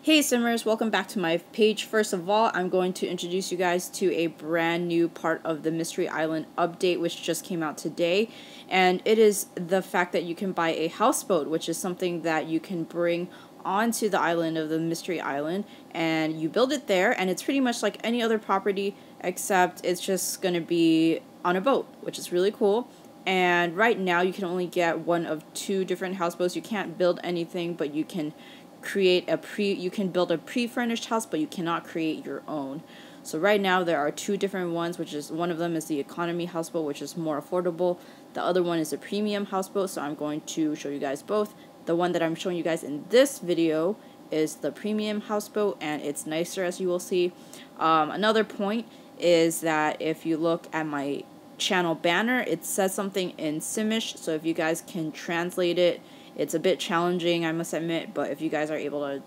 Hey Simmers, welcome back to my page. First of all, I'm going to introduce you guys to a brand new part of the Mystery Island update which just came out today, and it is the fact that you can buy a houseboat, which is something that you can bring onto the island of the Mystery Island and you build it there, and it's pretty much like any other property except it's just going to be on a boat, which is really cool. And right now you can only get one of two different houseboats. You can't build anything, but you can build a pre-furnished house, but you cannot create your own. So right now there are two different ones, which is one of them is the economy houseboat, which is more affordable. The other one is a premium houseboat, so I'm going to show you guys both. The one that I'm showing you guys in this video is the premium houseboat, and it's nicer, as you will see. Another point is that if you look at my channel banner, it says something in Simish, so if you guys can translate it, it's a bit challenging, I must admit, but if you guys are able to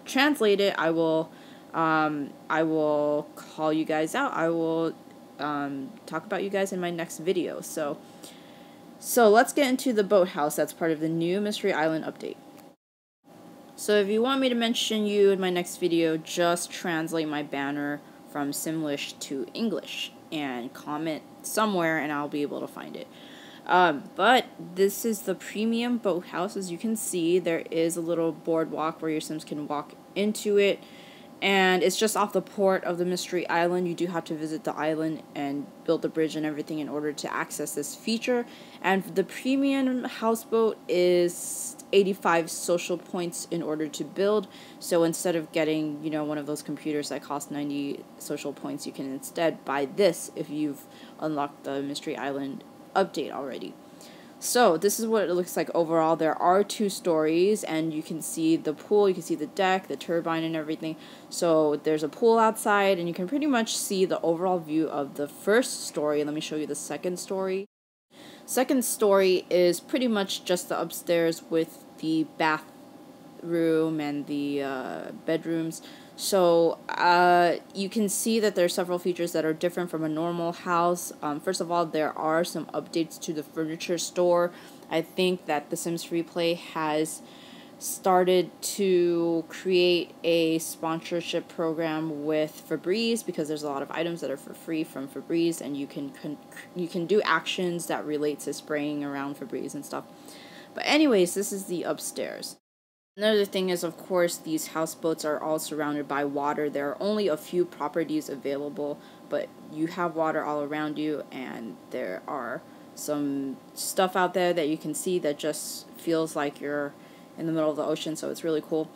translate it, I will call you guys out. I will talk about you guys in my next video. So let's get into the boathouse that's part of the new Mystery Island update. So if you want me to mention you in my next video, just translate my banner from Simlish to English and comment somewhere and I'll be able to find it. But this is the premium boathouse. As you can see, there is a little boardwalk where your Sims can walk into it, and it's just off the port of the Mystery Island. You do have to visit the island and build the bridge and everything in order to access this feature. And the premium houseboat is 85 social points in order to build. So instead of getting, one of those computers that cost 90 social points, you can instead buy this if you've unlocked the Mystery Island update already. So this is what it looks like overall. There are two stories, and you can see the pool, you can see the deck, the turbine and everything. So there's a pool outside, and you can pretty much see the overall view of the first story. Let me show you the second story. Second story is pretty much just the upstairs with the bathroom and the bedrooms. So you can see that there are several features that are different from a normal house. First of all, there are some updates to the furniture store. I think that the Sims FreePlay has started to create a sponsorship program with Febreze, because there's a lot of items that are for free from Febreze, and you can do actions that relate to spraying around Febreze and stuff. But anyways, this is the upstairs. Another thing is, of course, these houseboats are all surrounded by water. There are only a few properties available, but you have water all around you, and there are some stuff out there that you can see that just feels like you're in the middle of the ocean, so it's really cool.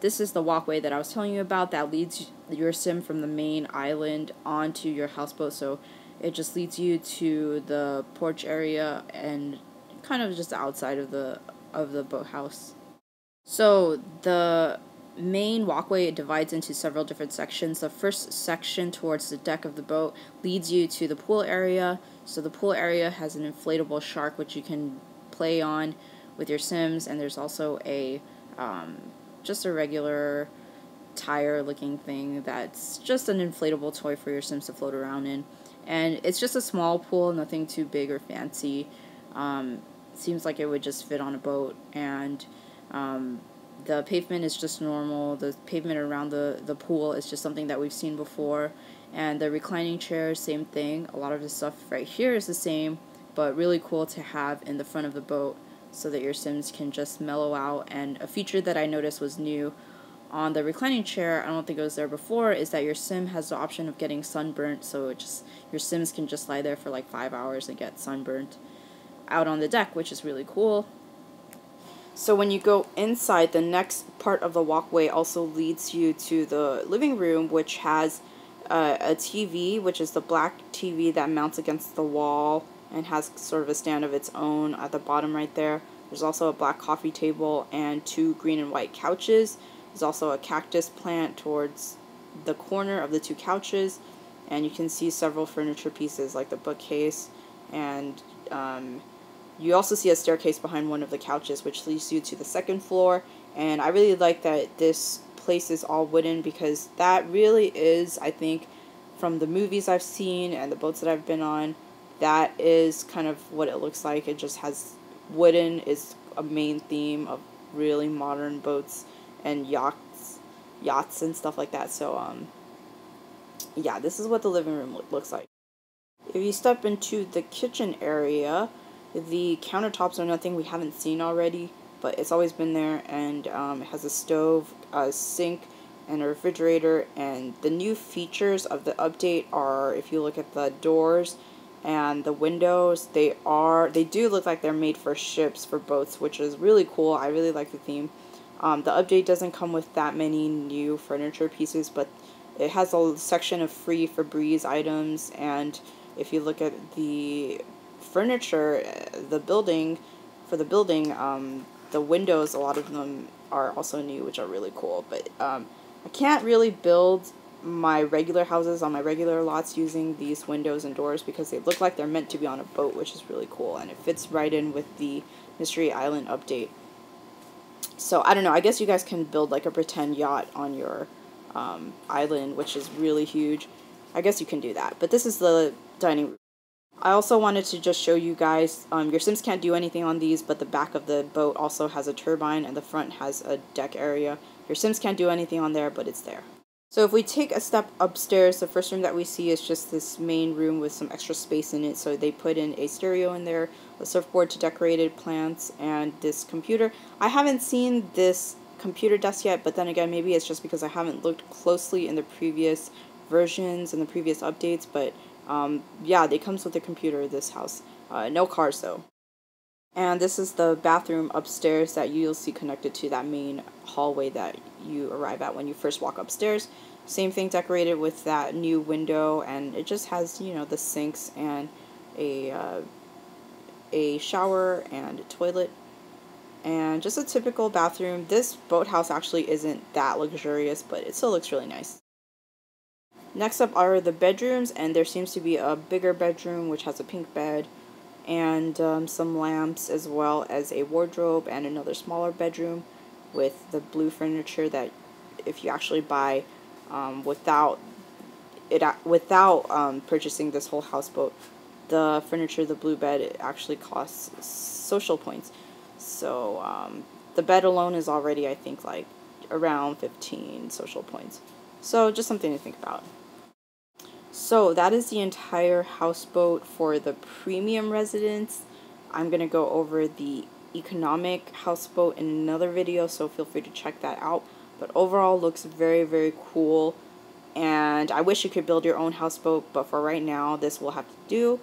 This is the walkway that I was telling you about that leads your sim from the main island onto your houseboat, so it just leads you to the porch area and kind of just the outside of the boathouse. So the main walkway divides into several different sections. The first section towards the deck of the boat leads you to the pool area. So the pool area has an inflatable shark which you can play on with your Sims, and there's also a just a regular tire looking thing that's just an inflatable toy for your Sims to float around in. And it's just a small pool, nothing too big or fancy. Seems like it would just fit on a boat, and the pavement is just normal. The pavement around the pool is just something that we've seen before. And the reclining chairs, same thing. A lot of the stuff right here is the same, but really cool to have in the front of the boat so that your Sims can just mellow out. And a feature that I noticed was new on the reclining chair, I don't think it was there before, is that your Sim has the option of getting sunburnt, so your Sims can just lie there for like 5 hours and get sunburnt out on the deck, which is really cool. So when you go inside, the next part of the walkway also leads you to the living room, which has a TV, which is the black TV that mounts against the wall and has sort of a stand of its own at the bottom right there. There's also a black coffee table and two green and white couches. There's also a cactus plant towards the corner of the two couches, and you can see several furniture pieces like the bookcase, and you also see a staircase behind one of the couches which leads you to the second floor. And I really like that this place is all wooden, because that really is, I think, from the movies I've seen and the boats that I've been on, that is kind of what it looks like. It just has wooden is a main theme of really modern boats and yachts yachts and stuff like that. So yeah, this is what the living room looks like. If you step into the kitchen area, the countertops are nothing we haven't seen already, but it's always been there, and it has a stove, a sink, and a refrigerator. And the new features of the update are, if you look at the doors and the windows, they do look like they're made for ships, for boats, which is really cool. I really like the theme. The update doesn't come with that many new furniture pieces, but it has a section of free Febreze items, and if you look at the furniture, the building, the windows, a lot of them are also new, which are really cool. But I can't really build my regular houses on my regular lots using these windows and doors because they look like they're meant to be on a boat, which is really cool, and it fits right in with the Mystery Island update. So I don't know, I guess you guys can build like a pretend yacht on your island, which is really huge. I guess you can do that, but this is the dining room. I also wanted to just show you guys, your Sims can't do anything on these, but the back of the boat also has a turbine and the front has a deck area. Your Sims can't do anything on there, but it's there. So if we take a step upstairs, the first room that we see is just this main room with some extra space in it. So they put in a stereo in there, a surfboard to decorated plants, and this computer. I haven't seen this computer desk yet, but then again, maybe it's just because I haven't looked closely in the previous versions and the previous updates, but yeah, it comes with a computer, this house. No cars though. And this is the bathroom upstairs that you'll see connected to that main hallway that you arrive at when you first walk upstairs. Same thing, decorated with that new window, and it just has, you know, the sinks and a shower and a toilet. And just a typical bathroom. This boathouse actually isn't that luxurious, but it still looks really nice. Next up are the bedrooms, and there seems to be a bigger bedroom which has a pink bed and some lamps, as well as a wardrobe, and another smaller bedroom with the blue furniture that if you actually buy without purchasing this whole houseboat, the furniture, the blue bed, it actually costs social points. So the bed alone is already, I think, like around 15 social points. So just something to think about. So that is the entire houseboat for the premium residence. I'm going to go over the economic houseboat in another video, so feel free to check that out. But overall, looks very, very cool. And I wish you could build your own houseboat, but for right now, this will have to do.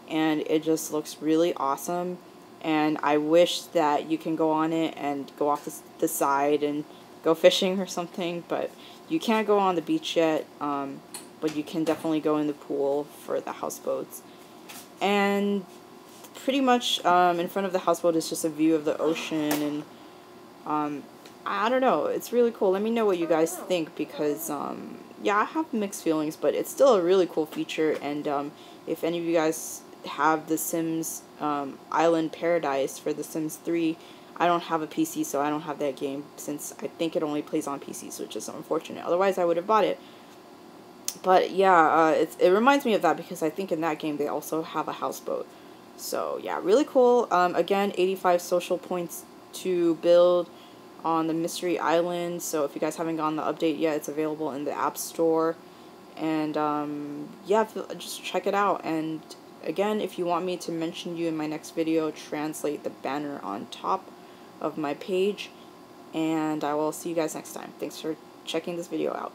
And it just looks really awesome. And I wish that you can go on it and go off the side and go fishing or something, but you can't go on the beach yet. But you can definitely go in the pool for the houseboats. And pretty much in front of the houseboat is just a view of the ocean, and I don't know, it's really cool. Let me know what you guys think, because yeah, I have mixed feelings, but it's still a really cool feature. And if any of you guys have the Sims Island Paradise for the Sims 3, I don't have a PC, so I don't have that game, since I think it only plays on PCs, which is unfortunate. Otherwise, I would have bought it. But yeah, it reminds me of that, because I think in that game they also have a houseboat. So yeah, really cool. Again, 85 social points to build on the Mystery Island. So if you guys haven't gotten the update yet, it's available in the App Store. And yeah, just check it out. And again, if you want me to mention you in my next video, translate the banner on top of my page. And I will see you guys next time. Thanks for checking this video out.